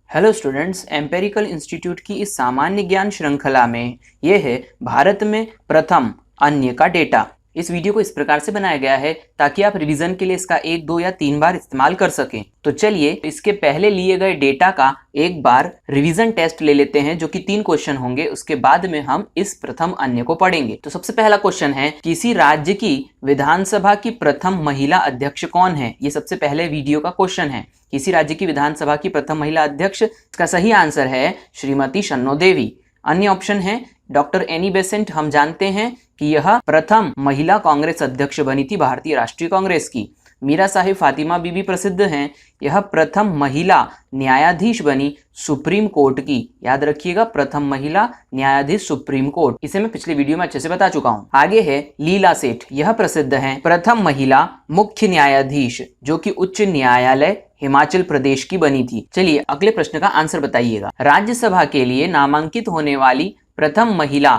Hello students, empirical institute की इस सामान्य ज्ञान श्रृंखला में ये है भारत में प्रथम अन्य का डेटा। इस वीडियो को इस प्रकार से बनाया गया है ताकि आप रिवीजन के लिए इसका 1, 2 या 3 बार इस्तेमाल कर सकें। तो चलिए इसके पहले लिए गए डेटा का एक बार रिवीजन टेस्ट ले लेते हैं, जो कि 3 क्वेश्चन होंगे। उसके बाद में हम इस प्रथम अन्य को पढ़ेंगे। तो सबसे पहला क्वेश्चन है, किसी राज्य की विधानसभा की प्रथम महिला अध्यक्ष कौन है? ये सबसे पहले वीडियो का क्वेश्चन है। किसी राज्य की विधानसभा की प्रथम महिला अध्यक्ष, इसका सही आंसर है श्रीमती शन्नो देवी। अन्य ऑप्शन है डॉक्टर एनी बेसेंट। हम जानते हैं कि यह प्रथम महिला कांग्रेस अध्यक्ष बनी थी भारतीय राष्ट्रीय कांग्रेस की। मीरा साहिब फातिमा बीबी प्रसिद्ध हैं, यह प्रथम महिला न्यायाधीश बनी सुप्रीम कोर्ट की। याद रखिएगा, प्रथम महिला न्यायाधीश सुप्रीम कोर्ट। इसे मैं पिछले वीडियो में अच्छे से बता चुका हूं। आगे है लीला सेठ, यह प्रसिद्ध हैं प्रथम महिला मुख्य न्यायाधीश, जो कि उच्च न्यायालय हिमाचल प्रदेश की बनी थी। चलिए अगले प्रश्न का आंसर बताइएगा। राज्यसभा के लिए नामांकित होने वाली प्रथम महिला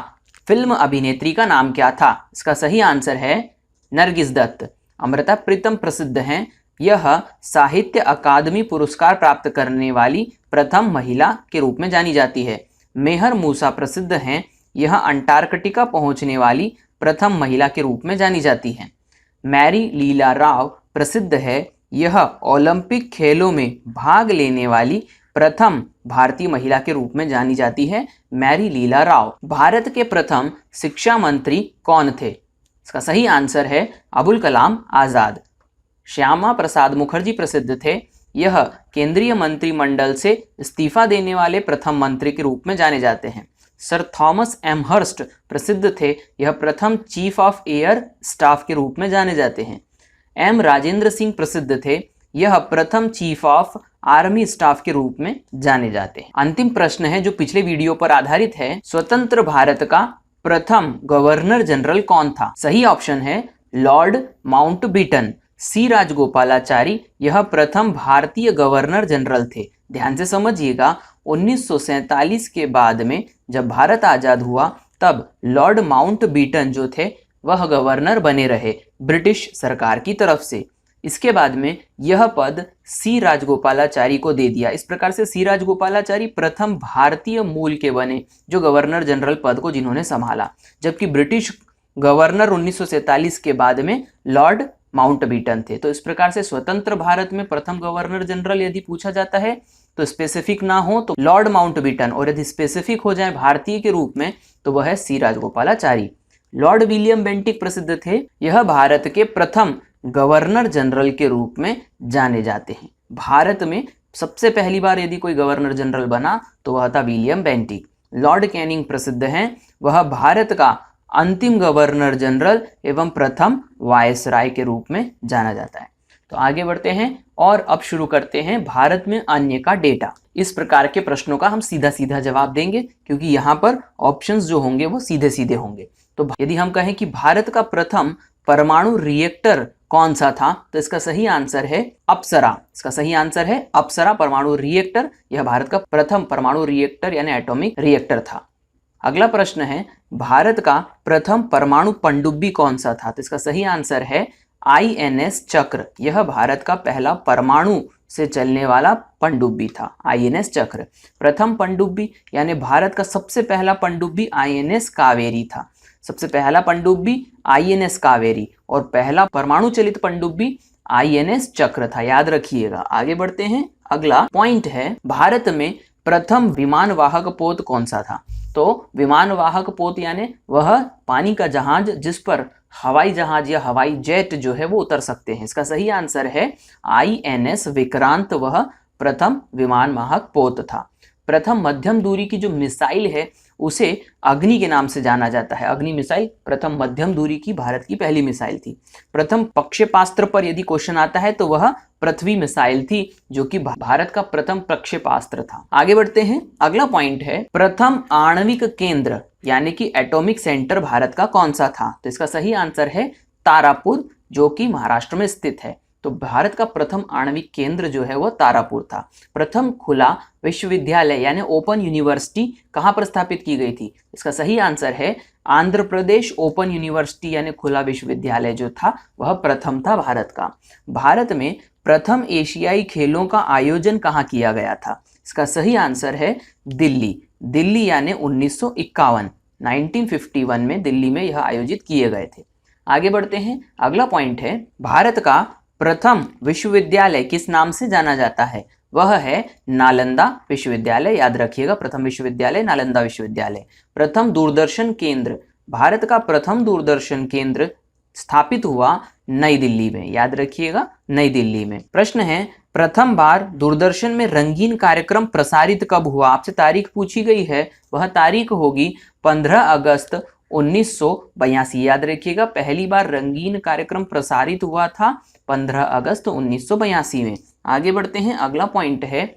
फिल्म अभिनेत्री का नाम क्या था? इसका सही आंसर है नरगिस दत्त। अमृता प्रीतम प्रसिद्ध हैं, यह साहित्य अकादमी पुरस्कार प्राप्त करने वाली प्रथम महिला के रूप में जानी जाती है। मेहर मूसा प्रसिद्ध हैं, यह अंटार्कटिका पहुंचने वाली प्रथम महिला के रूप में जानी जाती है। मैरी लीला राव प्रसिद्ध है, यह ओलंपिक खेलों में भाग लेने वाली प्रथम भारतीय महिला के रूप में जानी जाती है, मैरी लीला राव। भारत के प्रथम शिक्षा मंत्री कौन थे? इसका सही आंसर है अबुल कलाम आजाद। श्यामा प्रसाद मुखर्जी प्रसिद्ध थे, यह केंद्रीय मंत्रिमंडल से इस्तीफा देने वाले प्रथम मंत्री के रूप में जाने जाते हैं। सर थॉमस एमहर्स्ट प्रसिद्ध थे, यह प्रथम चीफ ऑफ एयर स्टाफ के रूप में जाने जाते हैं। एम राजेंद्र सिंह प्रसिद्ध थे, यह प्रथम चीफ ऑफ आर्मी स्टाफ के रूप में जाने जाते हैं। अंतिम प्रश्न है जो पिछले वीडियो पर आधारित है, स्वतंत्र भारत का प्रथम गवर्नर जनरल कौन था? सही ऑप्शन है लॉर्ड माउंटबेटन। सी राजगोपालाचारी, यह प्रथम भारतीय गवर्नर जनरल थे। ध्यान से समझिएगा, 1947 के बाद में जब भारत आजाद हुआ तब लॉर्ड माउंटबेटन जो थे वह गवर्नर बने रहे ब्रिटिश सरकार की तरफ से। इसके बाद में यह पद सी राजगोपालाचारी को दे दिया। इस प्रकार से सी राजगोपालाचारी प्रथम भारतीय मूल के बने जो गवर्नर जनरल पद को जिन्होंने संभाला, जबकि ब्रिटिश गवर्नर 1947 के बाद में लॉर्ड माउंटबेटन थे। तो इस प्रकार से स्वतंत्र भारत में प्रथम गवर्नर जनरल यदि पूछा जाता है तो स्पेसिफिक ना हो तो लॉर्ड माउंटबेटन, और यदि स्पेसिफिक हो जाए भारतीय के रूप में तो वह है सी राजगोपालाचारी। लॉर्ड विलियम बेंटिक प्रसिद्ध थे, यह भारत के प्रथम गवर्नर जनरल के रूप में जाने जाते हैं। भारत में सबसे पहली बार यदि कोई गवर्नर जनरल बना तो वह था विलियम बेंटिक। लॉर्ड कैनिंग प्रसिद्ध हैं, वह भारत का अंतिम गवर्नर जनरल एवं प्रथम वायसराय के रूप में जाना जाता है। तो आगे बढ़ते हैं और अब शुरू करते हैं भारत में अन्य का डेटा। इस प्रकार के प्रश्नों का हम सीधा सीधा जवाब देंगे, क्योंकि यहाँ पर ऑप्शंस जो होंगे वो सीधे सीधे होंगे। तो यदि हम कहें कि भारत का प्रथम परमाणु रिएक्टर कौन सा था, तो इसका सही आंसर है अप्सरा। इसका सही आंसर है अप्सरा परमाणु रिएक्टर। यह भारत का प्रथम परमाणु रिएक्टर यानी एटॉमिक रिएक्टर था। अगला प्रश्न है, भारत का प्रथम परमाणु पनडुब्बी कौन सा था? तो इसका सही आंसर है INS चक्र। यह भारत का पहला परमाणु से चलने वाला पनडुब्बी था, INS चक्र। प्रथम पनडुब्बी यानी भारत का सबसे पहला पनडुब्बी INS कावेरी था। सबसे पहला पनडुब्बी INS कावेरी और पहला परमाणु चलित पनडुब्बी INS चक्र था। याद रखिएगा। आगे बढ़ते हैं। अगला पॉइंट है, भारत में प्रथम विमान वाहक पोत कौन सा था? तो विमान वाहक पोत यानी वह पानी का जहाज जिस पर हवाई जहाज या हवाई जेट जो है वो उतर सकते हैं। इसका सही आंसर है INS विक्रांत, वह प्रथम विमान वाहक पोत था। प्रथम मध्यम दूरी की जो मिसाइल है उसे अग्नि के नाम से जाना जाता है। अग्नि मिसाइल प्रथम मध्यम दूरी की भारत की पहली मिसाइल थी। प्रथम प्रक्षेपास्त्र पर यदि क्वेश्चन आता है तो वह पृथ्वी मिसाइल थी, जो कि भारत का प्रथम प्रक्षेपास्त्र था। आगे बढ़ते हैं। अगला पॉइंट है, प्रथम आणविक केंद्र यानी कि एटॉमिक सेंटर भारत का कौन सा था? तो इसका सही आंसर है तारापुर, जो कि महाराष्ट्र में स्थित है। तो भारत का प्रथम आणविक केंद्र जो है वह तारापुर था। प्रथम खुला विश्वविद्यालय यानी ओपन यूनिवर्सिटी कहाँ पर स्थापित की गई थी? इसका सही आंसर है आंध्र प्रदेश ओपन यूनिवर्सिटी यानी खुला विश्वविद्यालय जो था वह प्रथम था भारत का। भारत में प्रथम एशियाई खेलों का आयोजन कहाँ किया गया था? इसका सही आंसर है दिल्ली। दिल्ली यानी 1951 में दिल्ली में यह आयोजित किए गए थे। आगे बढ़ते हैं, अगला पॉइंट है, भारत का प्रथम विश्वविद्यालय किस नाम से जाना जाता है? वह है नालंदा विश्वविद्यालय। याद रखिएगा, प्रथम विश्वविद्यालय नालंदा विश्वविद्यालय। प्रथम दूरदर्शन केंद्र, भारत का प्रथम दूरदर्शन केंद्र स्थापित हुआ नई दिल्ली में। याद रखिएगा, नई दिल्ली में। प्रश्न है, प्रथम बार दूरदर्शन में रंगीन कार्यक्रम प्रसारित कब हुआ? आपसे तारीख पूछी गई है, वह तारीख होगी 15 अगस्त 1982। याद रखिएगा, पहली बार रंगीन कार्यक्रम प्रसारित हुआ था 15 अगस्त 1982 में। आगे बढ़ते हैं, अगला पॉइंट है,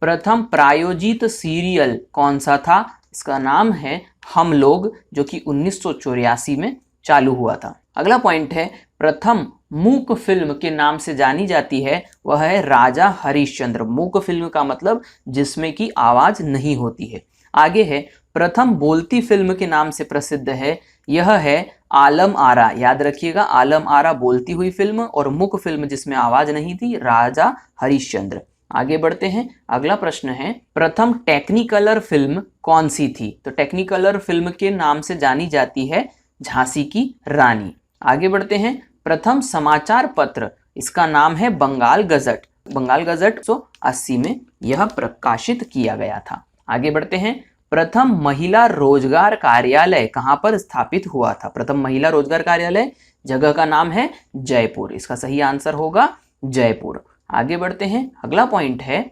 प्रथम प्रायोजित सीरियल कौन सा था? इसका नाम है हम लोग, जो कि 1984 में चालू हुआ था। अगला पॉइंट है, प्रथम मूक फिल्म के नाम से जानी जाती है, वह है राजा हरिश्चंद्र। मूक फिल्म का मतलब जिसमें की आवाज नहीं होती है। आगे है, प्रथम बोलती फिल्म के नाम से प्रसिद्ध है, यह है आलम आरा। याद रखिएगा, आलम आरा बोलती हुई फिल्म, और मूक फिल्म जिसमें आवाज नहीं थी, राजा हरिश्चंद्र। आगे बढ़ते हैं, अगला प्रश्न है, प्रथम टेक्निकलर फिल्म कौन सी थी? तो टेक्निकलर फिल्म के नाम से जानी जाती है झांसी की रानी। आगे बढ़ते हैं, प्रथम समाचार पत्र, इसका नाम है बंगाल गजट। बंगाल गजट 1980 में यह प्रकाशित किया गया था। आगे बढ़ते हैं, प्रथम महिला रोजगार कार्यालय कहां पर स्थापित हुआ था? प्रथम महिला रोजगार कार्यालय, जगह का नाम है जयपुर। इसका सही आंसर होगा जयपुर। आगे बढ़ते हैं, अगला पॉइंट है,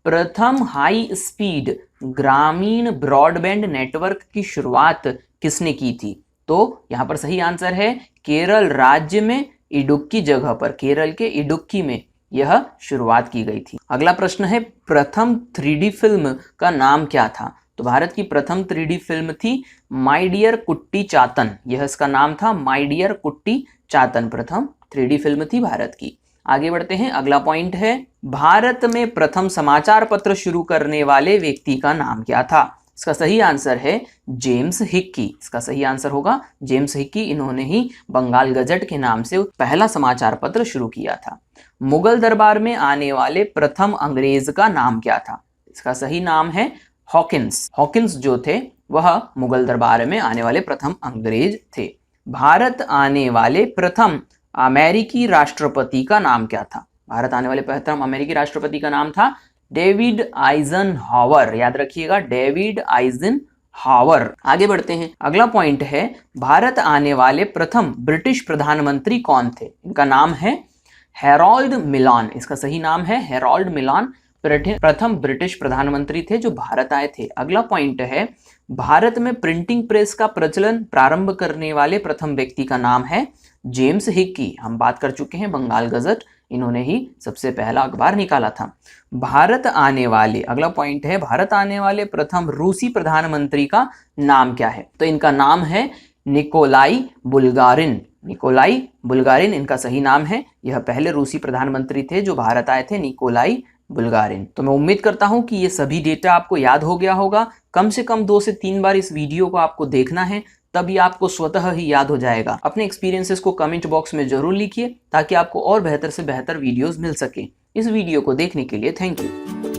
प्रथम हाई स्पीड ग्रामीण ब्रॉडबैंड नेटवर्क की शुरुआत किसने की थी? तो यहां पर सही आंसर है केरल राज्य में इडुक्की जगह पर, केरल के इडुक्की में यह शुरुआत की गई थी। अगला प्रश्न है, प्रथम 3D फिल्म का नाम क्या था? तो भारत की प्रथम 3D फिल्म थी माय डियर कुट्टी चातन। यह इसका नाम था, माय डियर कुट्टी चातन प्रथम 3D फिल्म थी भारत की। आगे बढ़ते हैं, अगला पॉइंट है, भारत में प्रथम समाचार पत्र शुरू करने वाले व्यक्ति का नाम क्या था? इसका सही आंसर है जेम्स हिक्की। इसका सही आंसर होगा जेम्स हिक्की। इन्होंने ही बंगाल गजट के नाम से पहला समाचार पत्र शुरू किया था। मुगल दरबार में आने वाले प्रथम अंग्रेज का नाम क्या था? इसका सही नाम है हॉकिंस। हॉकिंस जो थे वह मुगल दरबार में आने वाले प्रथम अंग्रेज थे। भारत आने वाले प्रथम अमेरिकी राष्ट्रपति का नाम क्या था? भारत आने वाले प्रथम अमेरिकी राष्ट्रपति का नाम था डेविड आइजनहावर। याद रखिएगा, डेविड आइजनहावर। आगे बढ़ते हैं, अगला पॉइंट है, भारत आने वाले प्रथम ब्रिटिश प्रधानमंत्री कौन थे? इनका नाम है हैरोल्ड मिलान। इसका सही नाम है हैरोल्ड मिलान। प्रथम ब्रिटिश प्रधानमंत्री थे जो भारत आए थे। अगला पॉइंट है, भारत में प्रिंटिंग प्रेस का प्रचलन प्रारंभ करने वाले प्रथम व्यक्ति का नाम है जेम्स हिक्की। हम बात कर चुके हैं बंगाल गजट, इन्होंने ही सबसे पहला अखबार निकाला था। भारत आने वाले, अगला पॉइंट है, भारत आने वाले प्रथम रूसी प्रधानमंत्री का नाम क्या है? तो इनका नाम है निकोलाई बुल्गारिन। निकोलाई बुल्गारिन इनका सही नाम है। यह पहले रूसी प्रधानमंत्री थे जो भारत आए थे, निकोलाई बुल्गारिन। तो मैं उम्मीद करता हूं कि ये सभी डेटा आपको याद हो गया होगा। कम से कम 2 से 3 बार इस वीडियो को आपको देखना है, तभी आपको स्वतः ही याद हो जाएगा। अपने एक्सपीरियंसेस को कमेंट बॉक्स में जरूर लिखिए ताकि आपको और बेहतर से बेहतर वीडियोस मिल सके। इस वीडियो को देखने के लिए थैंक यू।